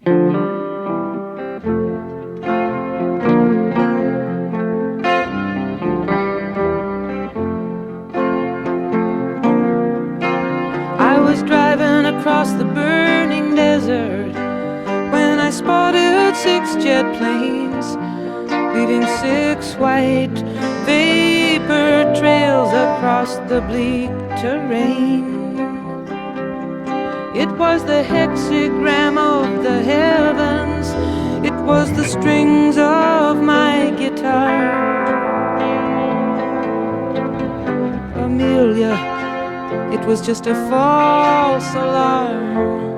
I was driving across the burning desert when I spotted 6 jet planes, leaving 6 white vapor trails across the bleak terrain. It was the hexagram of the heavens, it was the strings of my guitar. Amelia, it was just a false alarm.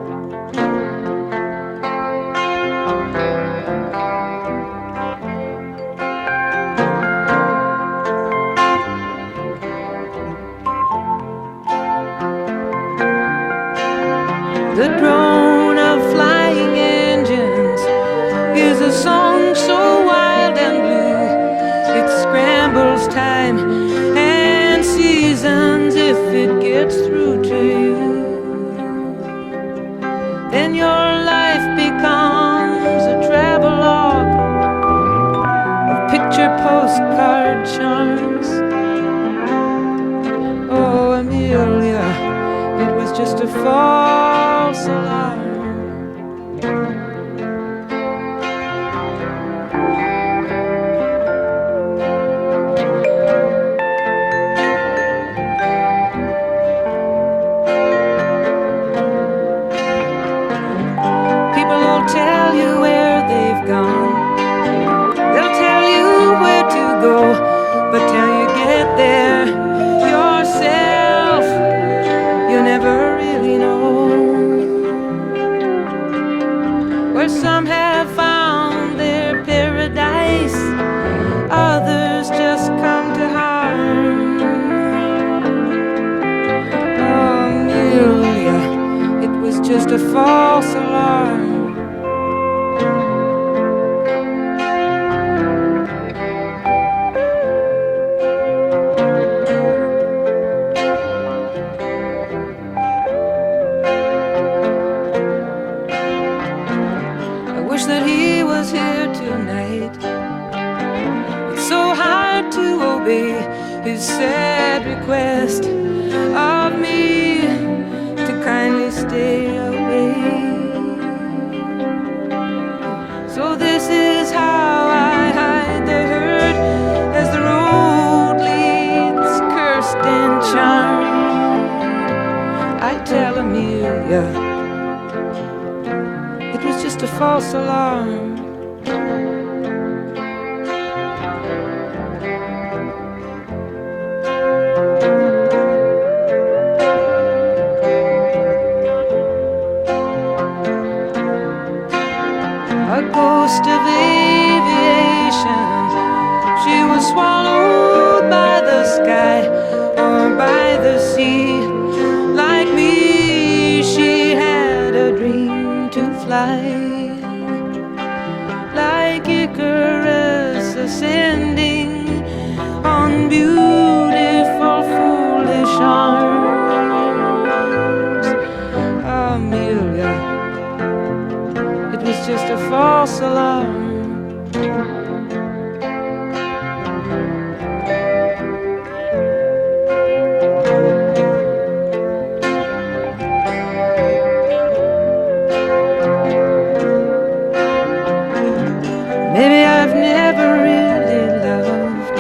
The drone of flying engines is a song so wild and blue. It scrambles time and seasons if it gets through to you. Then your life becomes a travelogue of picture postcard charms. Oh, Amelia, it was just a false alarm. People will tell you where they've gone, they'll tell you where to go, but till you get there yourself, you never really know. Where some have found their paradise, others just come to harm. Oh, Amelia, it was just a false alarm. I wish that he was here tonight. It's so hard to obey his sad request of me to kindly stay away. So this is how I hide the hurt as the road leads cursed and charmed. I tell Amelia, it was just a false alarm. A ghost of aviation, she was swallowed by the sky or by the sea. Like me, she had a dream to fly, like Icarus ascending on beautiful foolish arms. Amelia, it was just a false alarm. Maybe I've never really loved,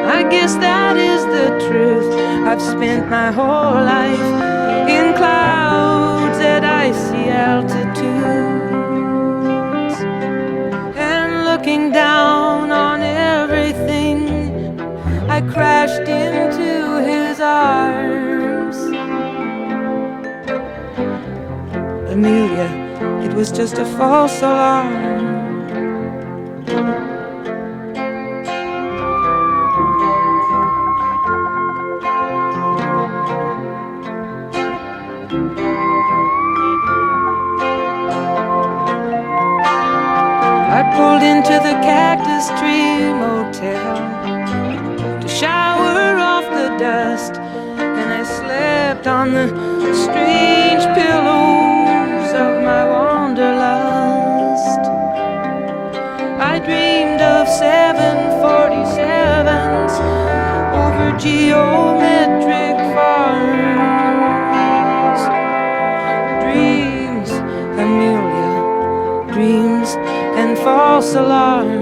I guess that is the truth. I've spent my whole life in clouds at icy altitudes, and looking down on everything, I crashed into his arms. Amelia, it was just a false alarm. I pulled into the Cactus Tree Motel to shower off the dust, and I slept on the strange pillows of my wanderlust. 747s over geometric farms. Dreams, Amelia, dreams and false alarms.